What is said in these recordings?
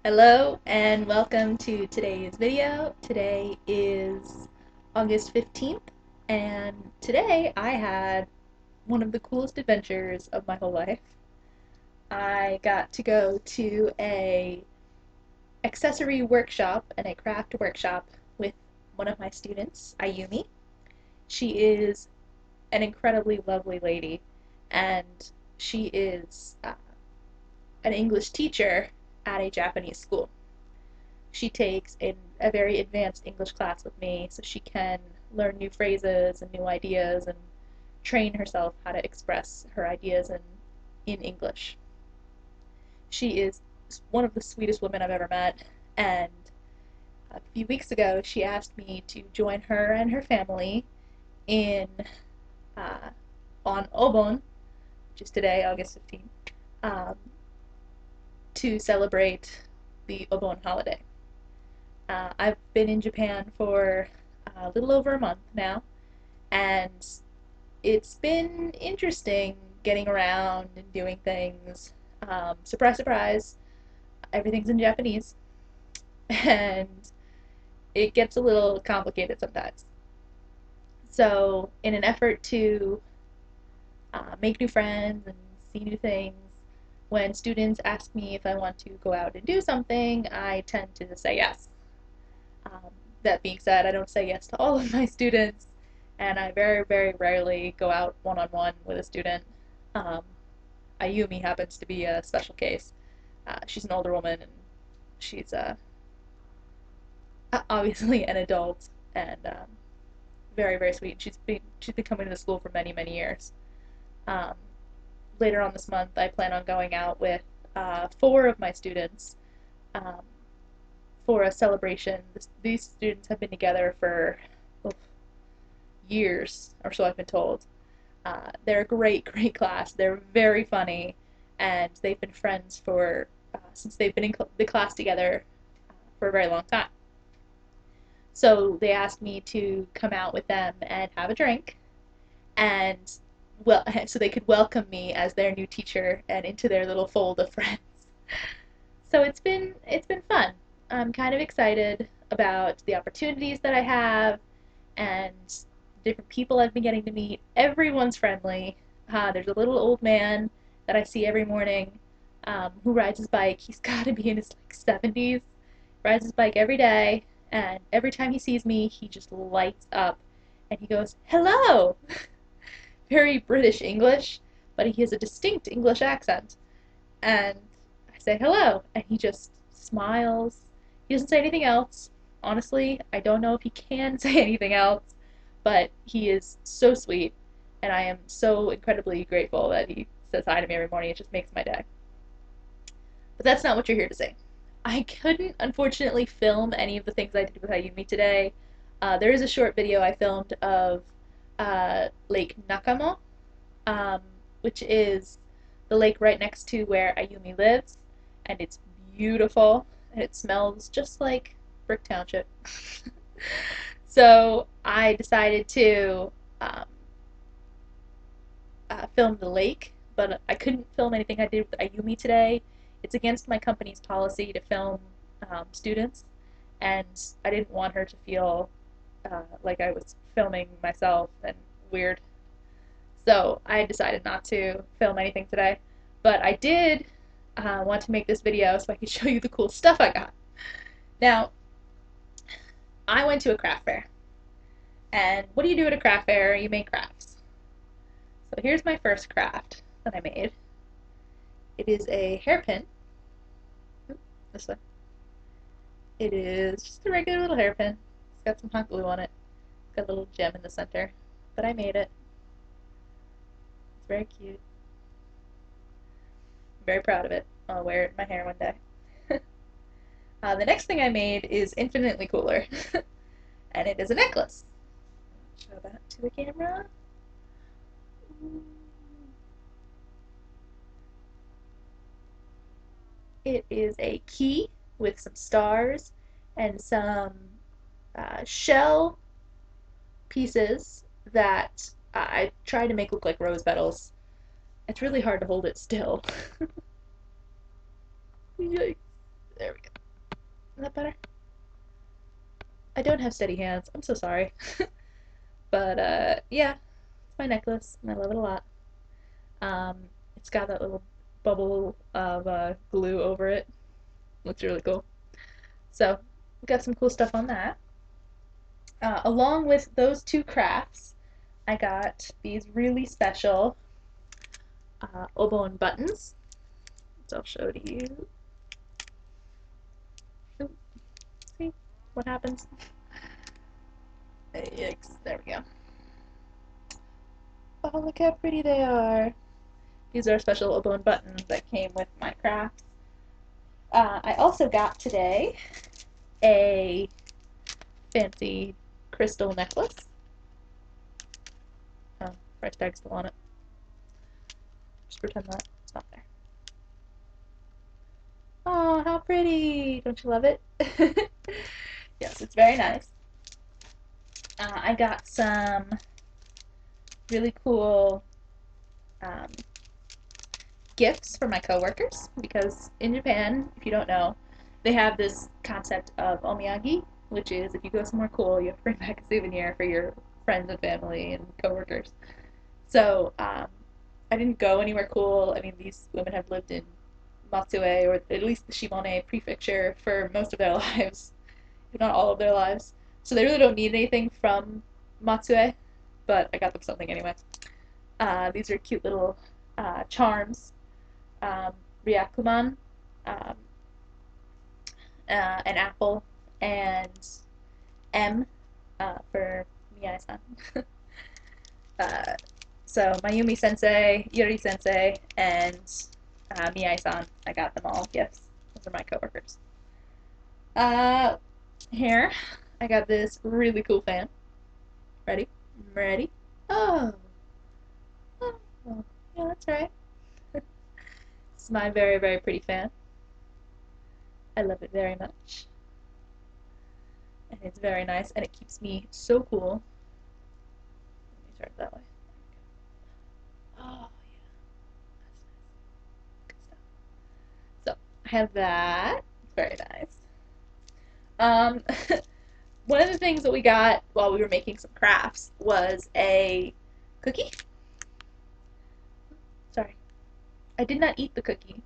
Hello and welcome to today's video. Today is August 15th and today I had one of the coolest adventures of my whole life. I got to go to a accessory workshop and a craft workshop with one of my students, Ayumi. She is an incredibly lovely lady and she is an English teacher at a Japanese school. She takes a very advanced English class with me so she can learn new phrases and new ideas and train herself how to express her ideas in English. She is one of the sweetest women I've ever met, and a few weeks ago she asked me to join her and her family in uh, on Obon, which is today, August 15th, um, to celebrate the Obon holiday. I've been in Japan for a little over a month now, and it's been interesting getting around and doing things. Surprise, surprise, everything's in Japanese, and it gets a little complicated sometimes. So, in an effort to make new friends and see new things, when students ask me if I want to go out and do something, I tend to say yes. Um, that being said, I don't say yes to all of my students, and I very, very rarely go out one-on-one with a student. Um, Ayumi happens to be a special case. She's an older woman, and she's obviously an adult and very, very sweet. She's been coming to the school for many, many years. Um, Later on this month, I plan on going out with four of my students um, for a celebration. These students have been together for years, or so I've been told. They're a great, great class. They're very funny, and they've been friends for since they've been in the class together for a very long time. So they asked me to come out with them and have a drink, and well, so they could welcome me as their new teacher and into their little fold of friends. So it's been fun. I'm kind of excited about the opportunities that I have and different people I've been getting to meet. Everyone's friendly. There's a little old man that I see every morning who rides his bike. He's got to be in his like 70s. Rides his bike every day, and every time he sees me, he just lights up, and he goes, "Hello!" Very British English, but he has a distinct English accent. And I say hello, and he just smiles. He doesn't say anything else. Honestly, I don't know if he can say anything else, but he is so sweet, and I am so incredibly grateful that he says hi to me every morning. It just makes my day. But that's not what you're here to see. I couldn't, unfortunately, film any of the things I did with Ayumi today. There is a short video I filmed of Lake Nakamo, um, which is the lake right next to where Ayumi lives, and it's beautiful, and it smells just like Brick Township. So I decided to um, film the lake, but I couldn't film anything I did with Ayumi today. It's against my company's policy to film students, and I didn't want her to feel like I was filming myself and weird. So I decided not to film anything today. But I did want to make this video so I could show you the cool stuff I got. Now, I went to a craft fair. And what do you do at a craft fair? You make crafts. So here's my first craft that I made. It is a hairpin. This one. It is just a regular little hairpin. It's got some hot glue on it. It's got a little gem in the center. But I made it. It's very cute. I'm very proud of it. I'll wear it in my hair one day. The next thing I made is infinitely cooler. And it is a necklace. Show that to the camera. It is a key with some stars and some shell pieces that I tried to make look like rose petals. It's really hard to hold it still. Yikes. There we go. that better? I don't have steady hands. I'm so sorry. But yeah, it's my necklace and I love it a lot. Um, it's got that little bubble of glue over it. Looks really cool. So, got some cool stuff on that. Along with those two crafts, I got these really special Obon buttons. So I'll show to you. Ooh, see what happens? Yikes, there we go. Oh, look how pretty they are. These are special Obon buttons that came with my crafts. I also got today a fancy crystal necklace. Oh, price tag's still on it. Just pretend that it's not there. Oh, how pretty! Don't you love it? Yes, it's very nice. I got some really cool um, gifts for my coworkers because in Japan, if you don't know, they have this concept of omiyagi, which is if you go somewhere cool, you have to bring back a souvenir for your friends and family and coworkers. So I didn't go anywhere cool. I mean, these women have lived in Matsue, or at least the Shimane prefecture, for most of their lives, if not all of their lives. So they really don't need anything from Matsue, but I got them something anyway. These are cute little charms. Ryakuman, um, an apple, and M for Miyai-san. uh, so Mayumi Sensei, Yuri Sensei, and Miyai-san, I got them all gifts. Those are my coworkers. Uh, Here, I got this really cool fan. Ready? Ready? Oh, oh, yeah, that's right. It's my very, very pretty fan. I love it very much. And it's very nice, and it keeps me so cool. Let me turn it that way. Oh, yeah, that's nice. Good stuff. So, I have that. Very nice. Um, one of the things that we got while we were making some crafts was a cookie. Sorry. I did not eat the cookie.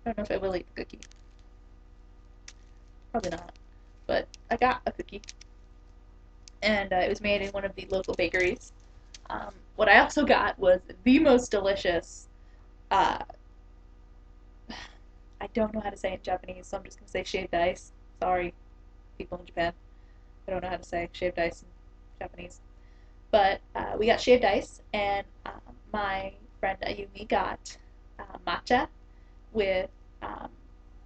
I don't know if I will eat the cookie. Probably not. But I got a cookie. And it was made in one of the local bakeries. What I also got was the most delicious. Uh, I don't know how to say it in Japanese, so I'm just going to say shaved ice. Sorry, people in Japan. I don't know how to say shaved ice in Japanese. But we got shaved ice, and my friend Ayumi got matcha with,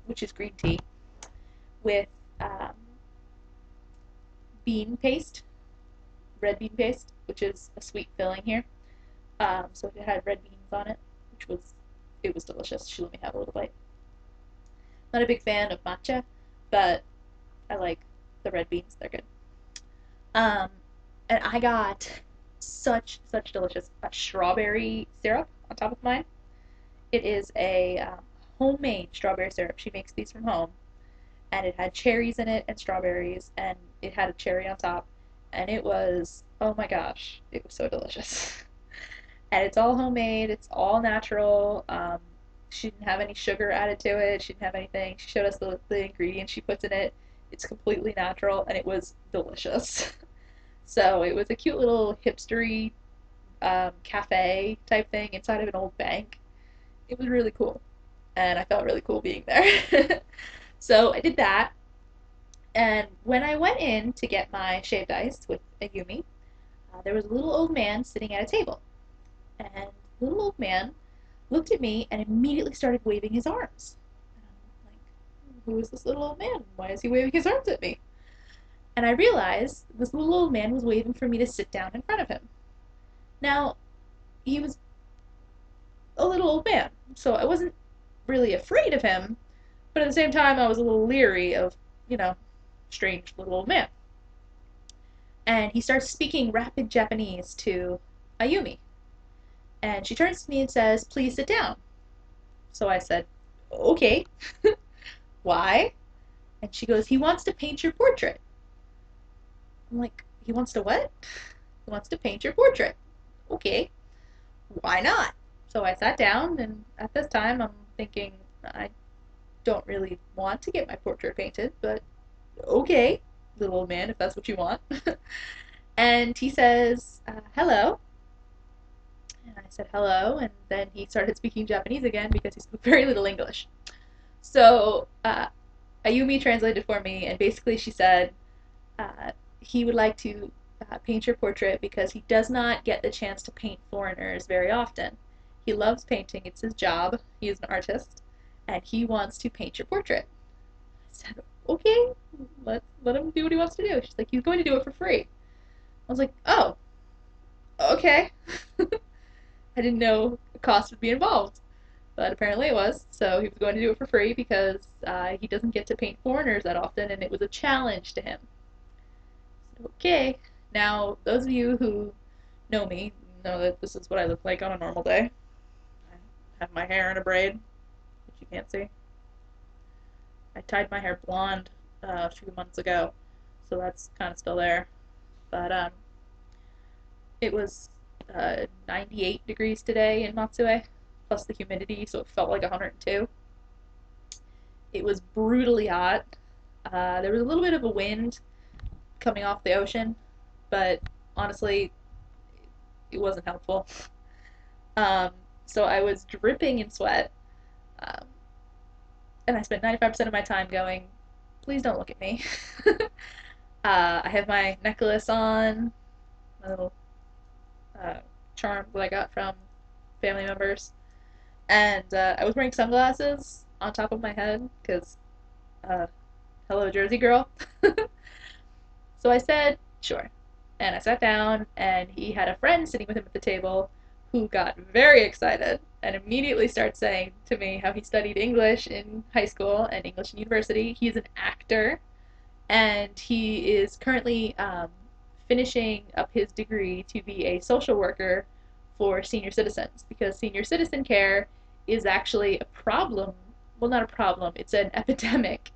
which is green tea, with um, bean paste, red bean paste, which is a sweet filling here. So it had red beans on it, which was it was delicious. She let me have a little bite. Not a big fan of matcha, but I like the red beans. They're good. Um, and I got such delicious strawberry syrup on top of mine. It is a homemade strawberry syrup. She makes these from home, and it had cherries in it and strawberries, and it had a cherry on top, and it was, oh my gosh, it was so delicious. And it's all homemade. It's all natural. She didn't have any sugar added to it. She didn't have anything. She showed us the ingredients she puts in it. It's completely natural, and it was delicious. So it was a cute little hipstery cafe type thing inside of an old bank. It was really cool, and I felt really cool being there. So I did that, and when I went in to get my shaved ice with Ayumi, there was a little old man sitting at a table, and the little old man looked at me and immediately started waving his arms. And I'm like, who is this little old man? Why is he waving his arms at me? And I realized this little old man was waving for me to sit down in front of him. Now, he was a little old man, so I wasn't really afraid of him, but at the same time, I was a little leery of, you know, strange little old man. And he starts speaking rapid Japanese to Ayumi. And she turns to me and says, "Please sit down." So I said, "Okay." Why? And she goes, he wants to paint your portrait. I'm like, he wants to what? He wants to paint your portrait. Okay, why not? So I sat down, and at this time I'm thinking, I don't really want to get my portrait painted, but okay, little old man, if that's what you want. And he says, hello. And I said hello, and then he started speaking Japanese again because he spoke very little English. So Ayumi translated for me, and basically she said he would like to paint your portrait because he does not get the chance to paint foreigners very often. He loves painting, it's his job, he is an artist, and he wants to paint your portrait. I said, okay, let him do what he wants to do. She's like, he's going to do it for free. I was like, oh, okay. I didn't know the cost would be involved, but apparently it was. So he was going to do it for free because he doesn't get to paint foreigners that often, and it was a challenge to him. Okay, now those of you who know me know that this is what I look like on a normal day. I have my hair in a braid, which you can't see. I tied my hair blonde a few months ago, so that's kind of still there. But it was 98 degrees today in Matsue, plus the humidity, so it felt like 102. It was brutally hot. There was a little bit of a wind coming off the ocean, but honestly, it wasn't helpful. Um, so I was dripping in sweat, um, and I spent 95% of my time going, please don't look at me. I have my necklace on, my little uh, charm that I got from family members, and I was wearing sunglasses on top of my head because, uh, hello, Jersey girl. So I said, sure. And I sat down, and he had a friend sitting with him at the table who got very excited and immediately started saying to me how he studied English in high school and English in university. He's an actor, and he is currently finishing up his degree to be a social worker for senior citizens because senior citizen care is actually a problem. Well, not a problem, it's an epidemic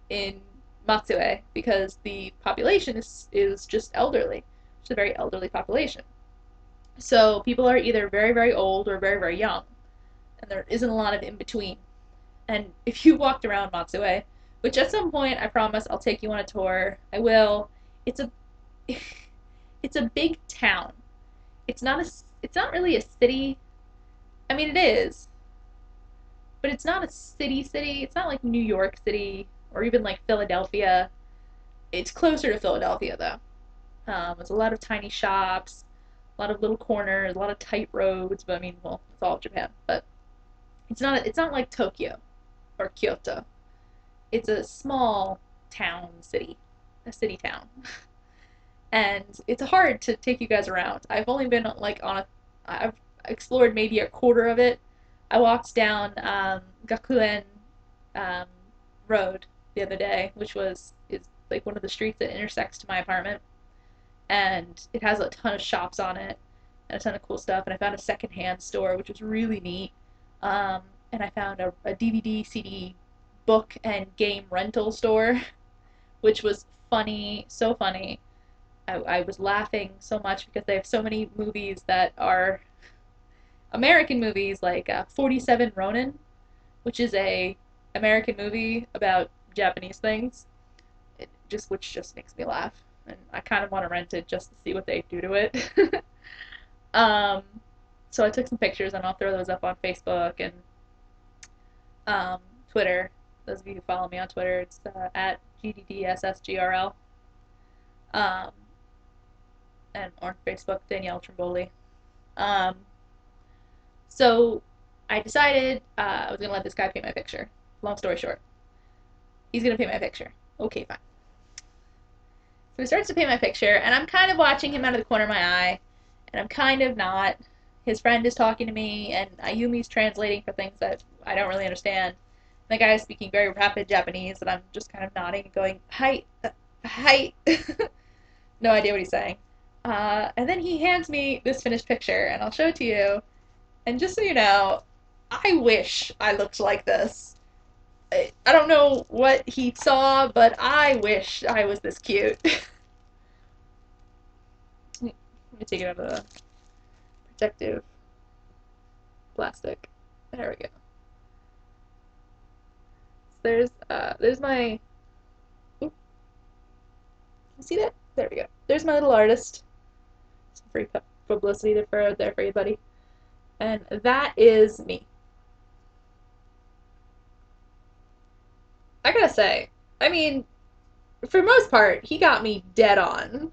in Matsue because the population is just elderly. It's a very elderly population. So people are either very, very old or very, very young, and there isn't a lot of in between. And if you walked around Matsue, which at some point I promise I'll take you on a tour, I will. It's a it's a big town. It's not really a city. I mean it is, but it's not a city. It's not like New York City or even like Philadelphia. It's closer to Philadelphia though. There's a lot of tiny shops, a lot of little corners, a lot of tight roads. But I mean, well, it's all of Japan. But it's not like Tokyo or Kyoto. It's a small town city, a city town, and it's hard to take you guys around. I've only been like I've explored maybe a quarter of it. I walked down Gakuen um, Road the other day, which is like one of the streets that intersects to my apartment, and it has a ton of shops on it and a ton of cool stuff. And I found a secondhand store, which was really neat. Um, and I found a DVD, CD, book, and game rental store, which was funny, so funny. I was laughing so much because they have so many movies that are American movies, like 47 Ronin, which is a American movie about Japanese things, which just makes me laugh, and I kind of want to rent it just to see what they do to it. um, so I took some pictures, and I'll throw those up on Facebook and um, Twitter. Those of you who follow me on Twitter, it's at GDDSSGRL. Um, and on Facebook, Danielle Trimboli. Um, so I decided I was gonna let this guy paint my picture. Long story short, he's gonna paint my picture. Okay, fine. So he starts to paint my picture, and I'm kind of watching him out of the corner of my eye, and I'm kind of not. His friend is talking to me, and Ayumi's translating for things that I don't really understand. And the guy is speaking very rapid Japanese, and I'm just kind of nodding and going, hi, hi. No idea what he's saying. And then he hands me this finished picture, and I'll show it to you. And just so you know, I wish I looked like this I don't know what he saw, but I wish I was this cute. Let me take it out of the protective plastic. There we go. So there's my. Oop, you see that? There we go. There's my little artist. Some free publicity to throw out there for you, buddy. And that is me. I gotta say, I mean, for the most part, he got me dead on.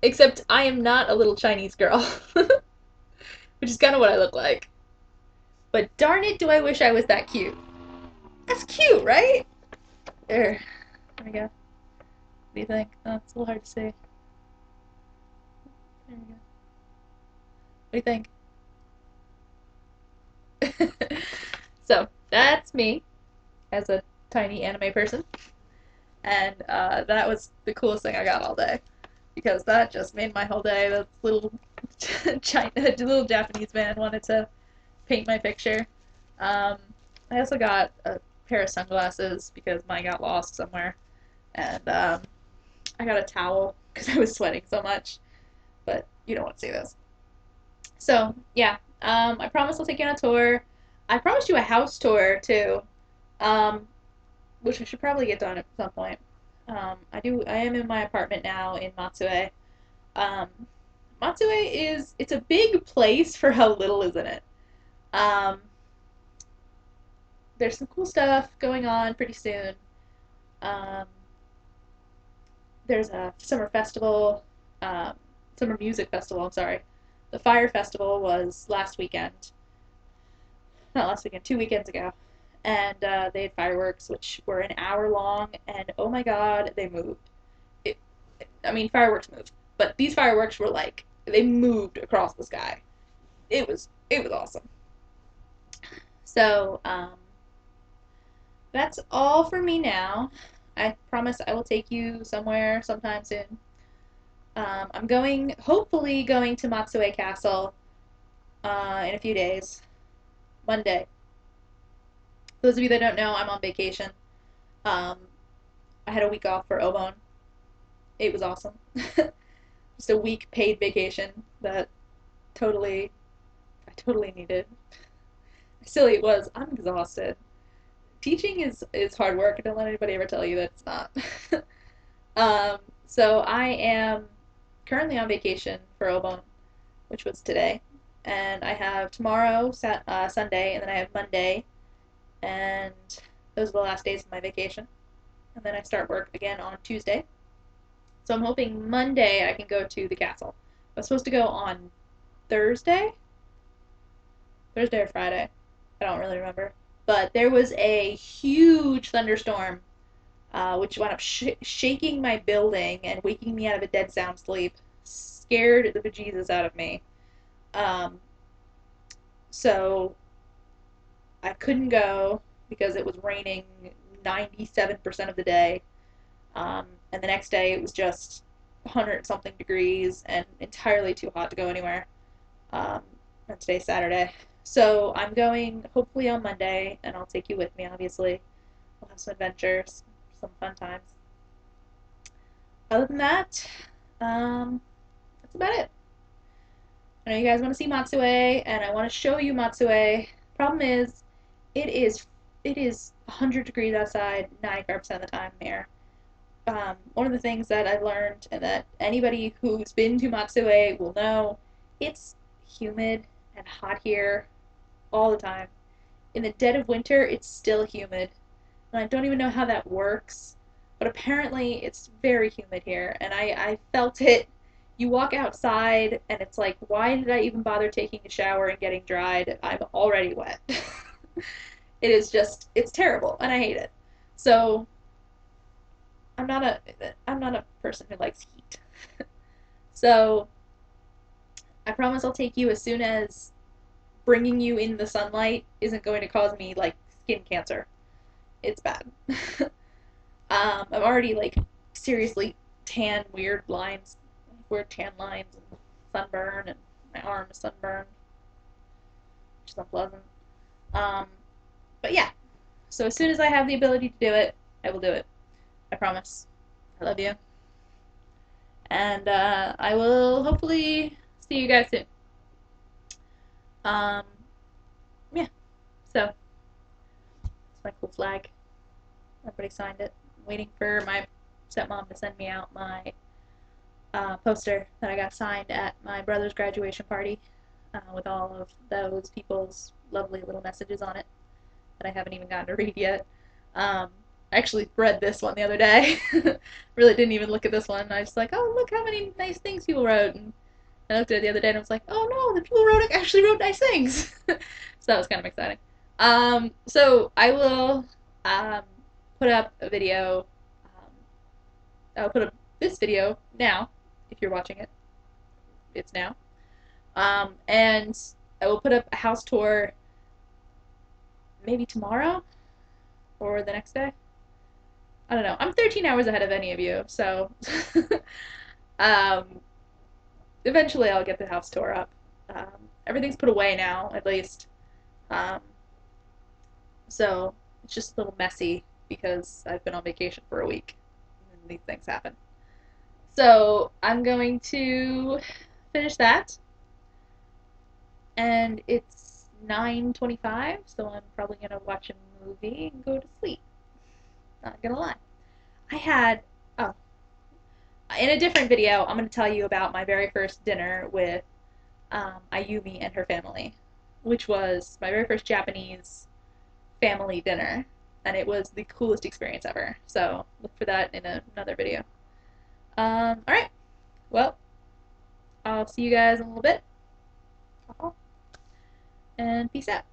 Except I am not a little Chinese girl, which is kind of what I look like. But darn it, do I wish I was that cute. That's cute, right? There. There we go. What do you think? Oh, it's a little hard to see. There we go. What do you think? So, that's me as a tiny anime person. And that was the coolest thing I got all day. Because that just made my whole day. That little China, little Japanese man wanted to paint my picture. I also got a pair of sunglasses because mine got lost somewhere, and I got a towel because I was sweating so much. But you don't want to see this. So yeah, I promise I'll take you on a tour. I promised you a house tour too, um, which I should probably get done at some point. I do. I am in my apartment now in Matsue. Um, Matsue it's a big place for how little is in it. Um, there's some cool stuff going on pretty soon. Um, there's a summer festival, um, summer music festival. I'm sorry. The Fire Festival was last weekend, not last weekend, 2 weekends ago, and they had fireworks, which were an hour long, and oh my god, they moved. It, I mean, fireworks move, but these fireworks were like they moved across the sky. It was awesome. So that's all for me now. I promise I will take you somewhere sometime soon. I'm hopefully going to Matsue Castle in a few days, Monday. For those of you that don't know, I'm on vacation. Um, I had a week off for Obon. It was awesome. Just a week paid vacation that totally, I totally needed. Silly it was. I'm exhausted. Teaching is hard work. Don't let anybody ever tell you that it's not. So I am currently on vacation for Obon, which was today, and I have tomorrow, Sunday, and then I have Monday, and those are the last days of my vacation. And then I start work again on Tuesday. So I'm hoping Monday I can go to the castle. I was supposed to go on Thursday, Thursday or Friday. I don't really remember. But there was a huge thunderstorm, which wound up shaking my building and waking me out of a dead sound sleep. Scared the bejesus out of me. Um, so I couldn't go because it was raining 97% of the day. And the next day it was just 100 something degrees and entirely too hot to go anywhere. Um, and today's Saturday. So I'm going hopefully on Monday, and I'll take you with me, obviously. We'll have some adventures, some fun times. Other than that, that's about it. I know you guys want to see Matsue, and I want to show you Matsue. Problem is, it is it is 100 degrees outside 95% of the time here. One of the things that I've learned, and that anybody who's been to Matsue will know, it's humid and hot here all the time. In the dead of winter, it's still humid. And I don't even know how that works, but apparently it's very humid here, and I felt it. You walk outside, and it's like, why did I even bother taking a shower and getting dried? I'm already wet. It is just, it's terrible, and I hate it. So I'm not a I'm not a person who likes heat. So I promise I'll take you as soon as bringing you in the sunlight isn't going to cause me like skin cancer. It's bad. I'm already like seriously tan, weird tan lines and sunburn, and my arm is sunburned, which is unpleasant. Um, but yeah, So as soon as I have the ability to do it, I will do it. I promise. I love you. And I will hopefully see you guys soon. Um, yeah, so it's my cool flag. Everybody signed it. I'm waiting for my stepmom to send me out my poster that I got signed at my brother's graduation party with all of those people's lovely little messages on it that I haven't even gotten to read yet. I actually read this one the other day. Really didn't even look at this one. I was just like, oh, look how many nice things people wrote. And I looked at it the other day and I was like, oh no, the people who actually wrote nice things. So that was kind of exciting. So I will um, put up a video. I'll put up this video now. If you're watching it, it's now. And I will put up a house tour maybe tomorrow or the next day. I don't know. I'm 13 hours ahead of any of you, so um, eventually I'll get the house tour up. Everything's put away now, at least. Um, so it's just a little messy because I've been on vacation for a week and these things happen. So I'm going to finish that, and it's 9:25, so I'm probably gonna watch a movie and go to sleep. Not gonna lie. I had oh, in a different video, I'm gonna tell you about my very first dinner with Ayumi and her family, which was my very first Japanese family dinner, and it was the coolest experience ever. So look for that in another video. All right. Well, I'll see you guys in a little bit. And peace out.